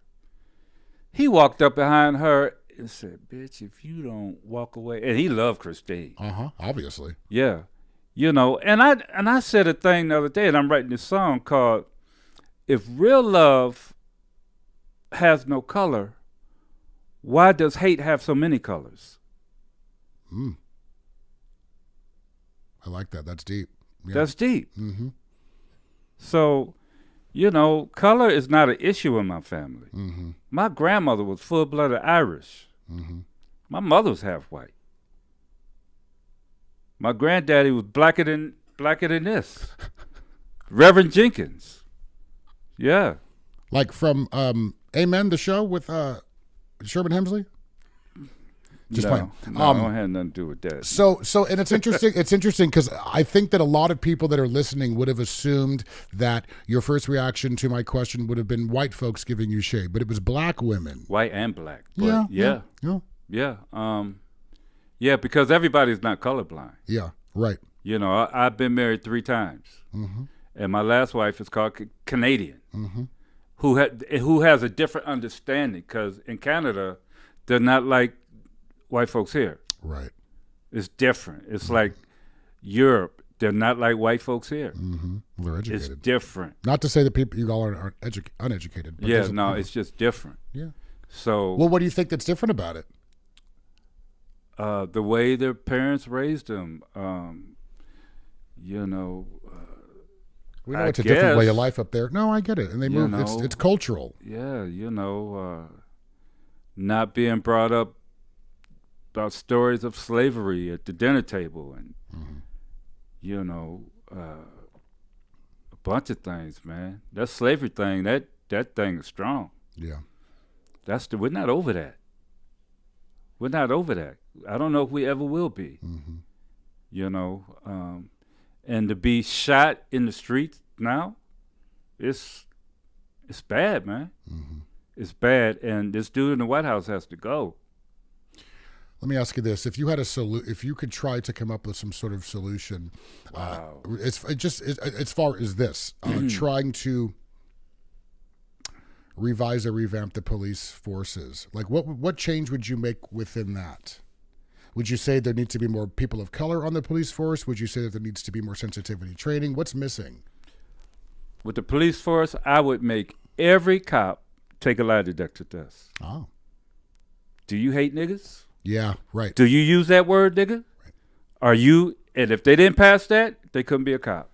He walked up behind her and said, "Bitch, if you don't walk away," and he loved Christine. Obviously. Yeah. And I said a thing the other day, and I'm writing this song called "If Real Love Has No Color, Why Does Hate Have So Many Colors?" I like that. That's deep. Yeah. That's deep. So, color is not an issue in my family. My grandmother was full-blooded Irish. My mother was half white. My granddaddy was blacker than this. Reverend Jenkins. Yeah. Like from Amen, the show with Sherman Hemsley? Just playing. No, it don't have nothing to do with that. So, and it's interesting. It's interesting because I think that a lot of people that are listening would have assumed that your first reaction to my question would have been white folks giving you shade, but it was black women. White and black. But yeah. Yeah, because everybody's not colorblind. Yeah, right. I've been married 3 times, and my last wife is called Canadian, who has a different understanding. Because in Canada, they're not like white folks here. Right. It's different. It's like Europe. They're not like white folks here. They're educated. It's different. Not to say that people you all are uneducated. But it's just different. Yeah. So. Well, what do you think that's different about it? The way their parents raised them. We know it's a different way of life up there. No, I get it. And they move. It's cultural. Yeah, not being brought up about stories of slavery at the dinner table and, a bunch of things, man. That slavery thing, that thing is strong. Yeah. We're not over that. We're not over that. I don't know if we ever will be. And to be shot in the streets now, it's bad, man. It's bad, and this dude in the White House has to go. Let me ask you this: if you had if you could try to come up with some sort of solution, as far as this, trying to revise or revamp the police forces, like what change would you make within that? Would you say there needs to be more people of color on the police force? Would you say that there needs to be more sensitivity training? What's missing? With the police force, I would make every cop take a lie detector test. Oh. Do you hate niggas? Yeah, right. Do you use that word, nigga? Right. And if they didn't pass that, they couldn't be a cop.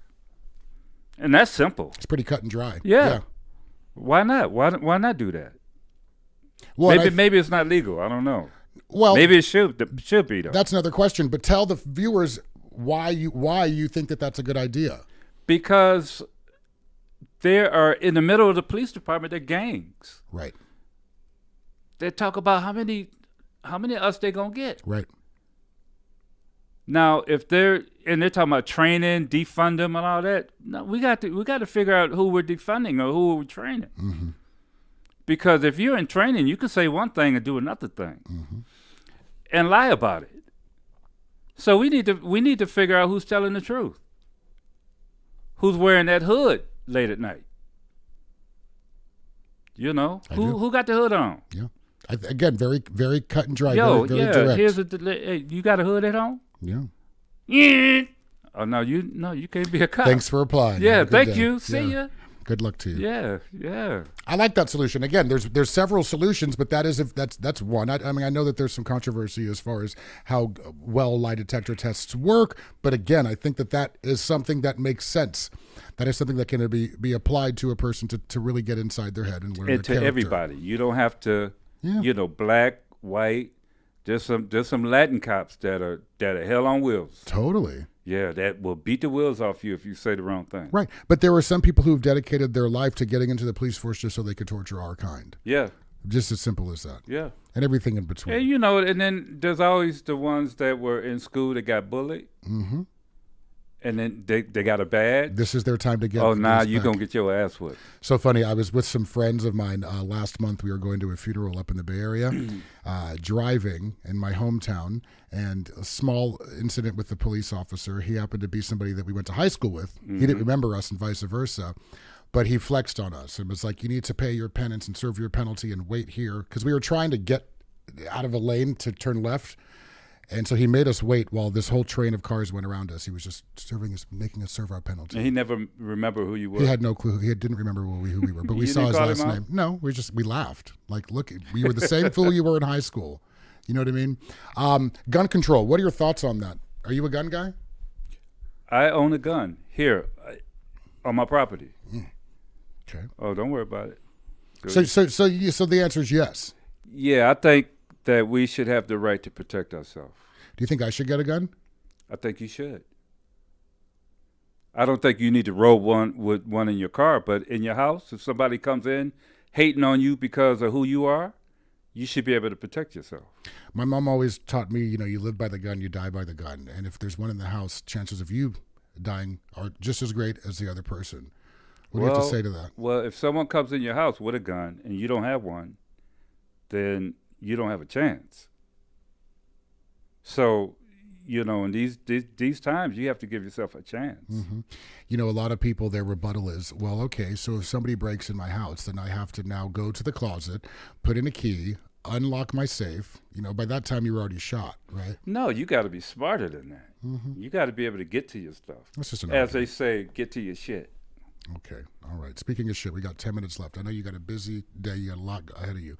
And that's simple. It's pretty cut and dry. Yeah. Why not? Why not do that? Well, maybe it's not legal. I don't know. Well, maybe it should be though. That's another question. But tell the viewers why you think that that's a good idea. Because there are, in the middle of the police department, they're gangs. Right. They talk about how many of us they gonna get. Right. Now, if they're talking about training, defund them, and all that, no, we got to figure out who we're defunding or who we're training. Mm-hmm. Because if you're in training, you can say one thing and do another thing, mm-hmm. and lie about it. So we need to figure out who's telling the truth. Who's wearing that hood late at night? You know, who got the hood on? Yeah. Again, very, very cut and dry. Yo, very direct. Hey, you got a hood at home? Yeah. Yeah. Oh no, you can't be a cop. Thanks for applying. Yeah, thank you. See ya. Good luck to you. Yeah. I like that solution. Again, there's several solutions, but that's one. I mean, I know that there's some controversy as far as how well lie detector tests work, but again, I think that is something that makes sense. That is something that can be applied to a person to really get inside their head and learn their to character. Everybody. You don't have to, black, white. There's some Latin cops that are hell on wheels. Totally. Yeah, that will beat the wheels off you if you say the wrong thing. Right. But there were some people who've dedicated their life to getting into the police force just so they could torture our kind. Yeah. Just as simple as that. Yeah. And everything in between. And and then there's always the ones that were in school that got bullied. Mm-hmm. And then they got a badge. This is their time to get. Oh, now you're going to get your ass whipped. So funny. I was with some friends of mine last month. We were going to a funeral up in the Bay Area, driving in my hometown, and a small incident with the police officer. He happened to be somebody that we went to high school with. Mm-hmm. He didn't remember us and vice versa, but he flexed on us and was like, you need to pay your penance and serve your penalty and wait here. Because we were trying to get out of a lane to turn left. And so he made us wait while this whole train of cars went around us. He was just making us serve our penalty. And he never remember who you were? He had no clue. He didn't remember who we were, but we saw his last name. No, we laughed. Like, look, we were the same fool you were in high school. You know what I mean? Gun control. What are your thoughts on that? Are you a gun guy? I own a gun here on my property. Okay. Oh, don't worry about it. Good. So the answer is yes. Yeah, I think that we should have the right to protect ourselves. Do you think I should get a gun? I think you should. I don't think you need to roll one in your car, but in your house, if somebody comes in hating on you because of who you are, you should be able to protect yourself. My mom always taught me, you live by the gun, you die by the gun. And if there's one in the house, chances of you dying are just as great as the other person. What do you have to say to that? Well, if someone comes in your house with a gun and you don't have one, then you don't have a chance. So, in these times, you have to give yourself a chance. Mm-hmm. A lot of people, their rebuttal is, well, okay, so if somebody breaks in my house, then I have to now go to the closet, put in a key, unlock my safe. By that time, you were already shot, right? No, you got to be smarter than that. Mm-hmm. You got to be able to get to your stuff. That's just an As they say, get to your shit. Okay. All right. Speaking of shit, we got 10 minutes left. I know you got a busy day. You got a lot ahead of you.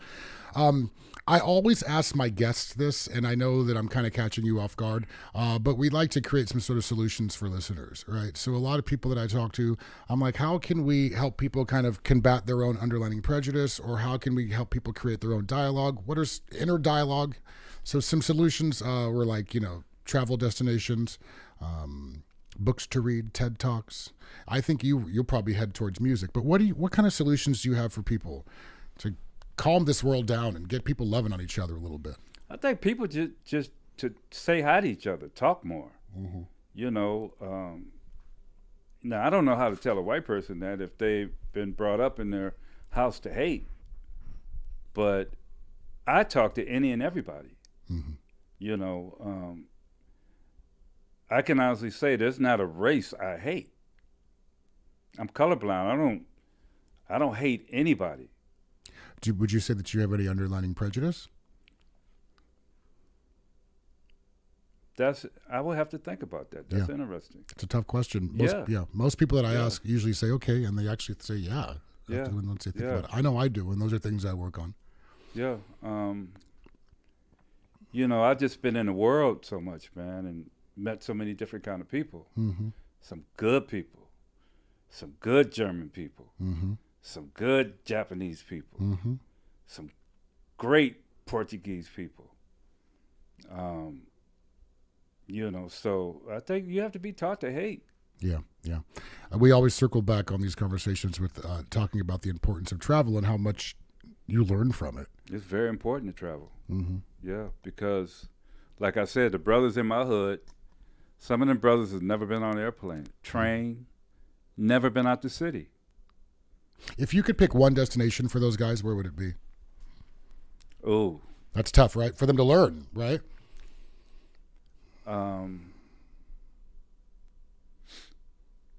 I always ask my guests this, and I know that I'm kind of catching you off guard, but we like to create some sort of solutions for listeners, right? So a lot of people that I talk to, I'm like, how can we help people kind of combat their own underlying prejudice, or how can we help people create their own dialogue? What is inner dialogue? So some solutions were like, travel destinations, books to read, TED Talks. I think you'll probably head towards music. But what kind of solutions do you have for people to calm this world down and get people loving on each other a little bit? I think people just to say hi to each other, talk more. Mm-hmm. Now I don't know how to tell a white person that if they've been brought up in their house to hate, but I talk to any and everybody. Mm-hmm. I can honestly say there's not a race I hate. I'm colorblind. I don't hate anybody. Would you say that you have any underlying prejudice? I will have to think about that. That's interesting. It's a tough question. Most people that I ask usually say okay, and they actually say yeah. Once they think about it. I know I do, and those are things I work on. Yeah. I've just been in the world so much, man, and met so many different kind of people. Mm-hmm. Some good people, some good German people, some good Japanese people, some great Portuguese people. So I think you have to be taught to hate. Yeah, yeah. We always circle back on these conversations with talking about the importance of travel and how much you learn from it. It's very important to travel. Yeah, because, like I said, the brothers in my hood, some of them brothers have never been on an airplane, train, never been out the city. If you could pick one destination for those guys, where would it be? Oh, that's tough, right? For them to learn, right?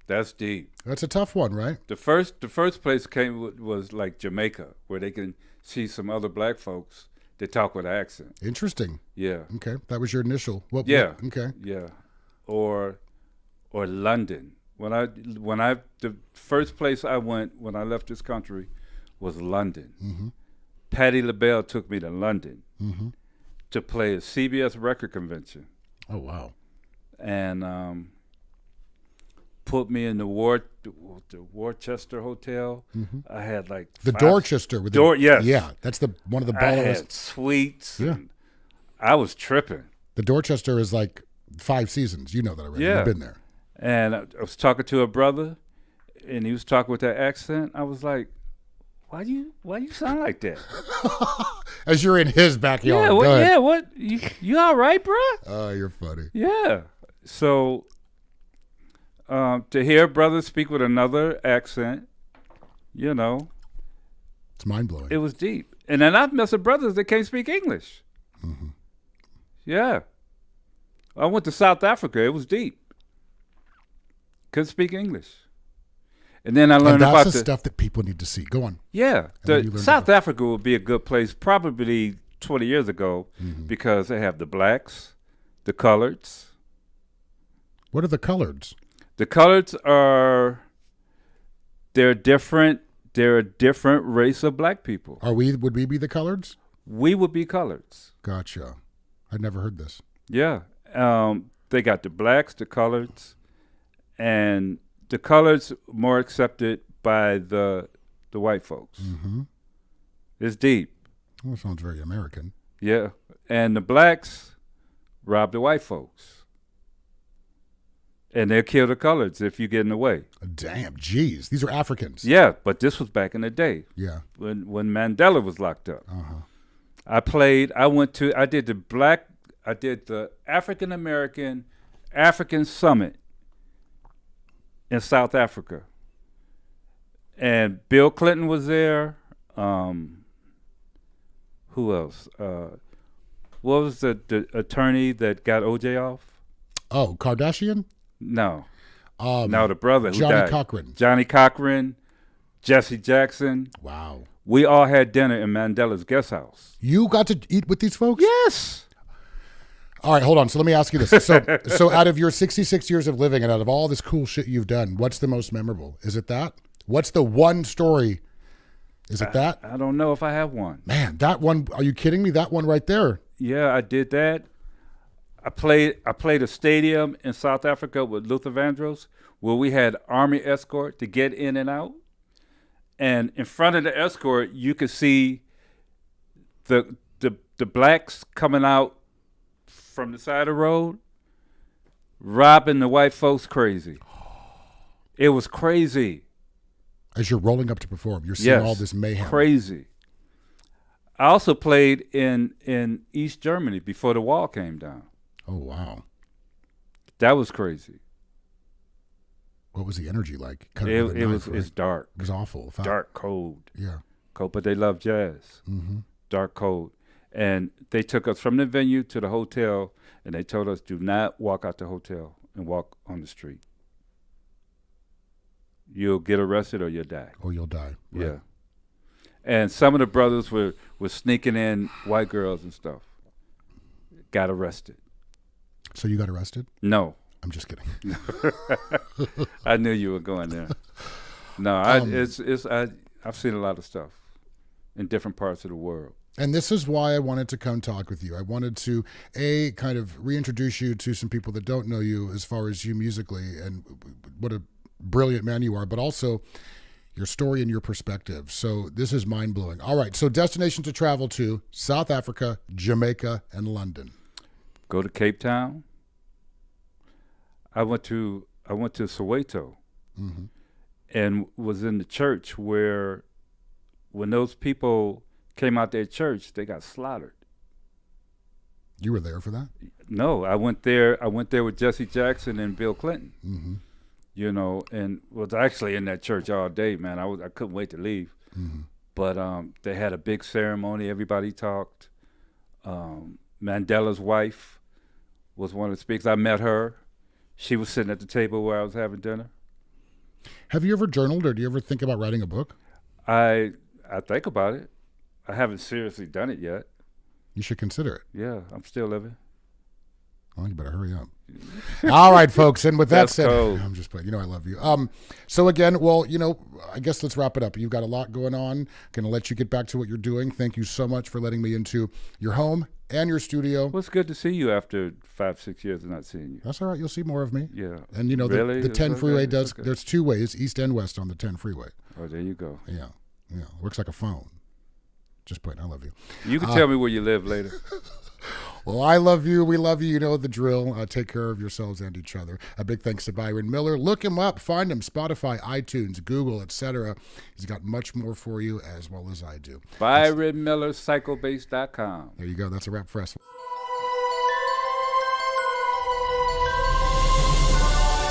That's deep. That's a tough one, right? The first place was like Jamaica, where they can see some other black folks that talk with an accent. Interesting. Yeah. Okay, that was your initial. Okay. Yeah. Or London. The first place I went when I left this country was London. Patti LaBelle took me to London to play a CBS record convention. Oh wow! And put me in the Worcester Hotel. I had like the Dorchester with yes, yeah, that's one of the I ballers. had suites. Yeah, I was tripping. The Dorchester is like 5 seasons. You know that already. Yeah. You've been there. And I was talking to a brother, and he was talking with that accent. I was like, "Why do you sound like that?" As you're in his backyard. What? You all right, bro? Oh, you're funny. Yeah. So to hear brothers speak with another accent, it's mind blowing. it was deep. And then I've met some brothers that can't speak English. Yeah. I went to South Africa. It was deep. Couldn't speak English. And then I learned that's about the stuff that people need to see. Go on. Yeah. South Africa would be a good place probably 20 years ago because they have the blacks, the coloreds. What are the coloreds? The coloreds they're different. They're a different race of black people. Would we be the coloreds? We would be coloreds. Gotcha. I'd never heard this. Yeah. They got the blacks, the coloreds, and the coloreds more accepted by the white folks. It's deep. Well, sounds very American. Yeah. And the blacks rob the white folks. And they'll kill the coloreds if you get in the way. Damn, geez. These are Africans. Yeah, but this was back in the day. Yeah. When Mandela was locked up. I did the African American African Summit in South Africa. And Bill Clinton was there. Who else? What was the attorney that got OJ off? Oh, Kardashian? No. No, the brother who Johnny died. Cochran. Johnny Cochran, Jesse Jackson. Wow. We all had dinner in Mandela's guest house. You got to eat with these folks? Yes. All right, hold on. So let me ask you this. So out of your 66 years of living and out of all this cool shit you've done, what's the most memorable? Is it that? What's the one story? Is it that? I don't know if I have one. Man, that one, are you kidding me? That one right there. Yeah, I did that. I played a stadium in South Africa with Luther Vandross where we had Army escort to get in and out. And in front of the escort, you could see the blacks coming out from the side of the road, robbing the white folks crazy. It was crazy. As you're rolling up to perform, you're seeing all this mayhem. Crazy. I also played in East Germany before the wall came down. Oh, wow. That was crazy. What was the energy like? It's dark. It was awful. Dark, cold. Yeah. Cold, but they love jazz. Dark, cold. And they took us from the venue to the hotel, and they told us, do not walk out the hotel and walk on the street. You'll get arrested or you'll die. Or you'll die. Right. Yeah. And some of the brothers were sneaking in white girls and stuff. Got arrested. So you got arrested? No. I'm just kidding. I knew you were going there. No, I've seen a lot of stuff in different parts of the world. And this is why I wanted to come talk with you. I wanted to, kind of reintroduce you to some people that don't know you as far as you musically and what a brilliant man you are, but also your story and your perspective. So this is mind-blowing. All right, so destination to travel to: South Africa, Jamaica, and London. Go to Cape Town. I went to Soweto, and was in the church where, when those people came out their church, they got slaughtered. You were there for that? No, I went there. I went there with Jesse Jackson and Bill Clinton. You know, and was actually in that church all day, man. I couldn't wait to leave. But they had a big ceremony. Everybody talked. Mandela's wife was one of the speakers. I met her. She was sitting at the table where I was having dinner. Have you ever journaled, or do you ever think about writing a book? I think about it. I haven't seriously done it yet. You should consider it. Yeah, I'm still living. Well, you better hurry up. All right, folks. And with that That's said, cold. I'm just playing. You know I love you. So again, well, you know, I guess let's wrap it up. You've got a lot going on. Going to let you get back to what you're doing. Thank you so much for letting me into your home and your studio. Well, it's good to see you after 5-6 years of not seeing you. That's all right. You'll see more of me. Yeah. And you know, Really? the 10 It's freeway okay. does. It's okay. There's two ways, east and west, on the 10 freeway. Oh, there you go. Yeah. Works like a phone. Just playing. I love you. You can tell me where you live later. Well, I love you. We love you. You know the drill. Take care of yourselves and each other. A big thanks to Byron Miller. Look him up. Find him. Spotify, iTunes, Google, etc. He's got much more for you, as well as I do. ByronMillerPsychobase.com. There you go. That's a wrap for us.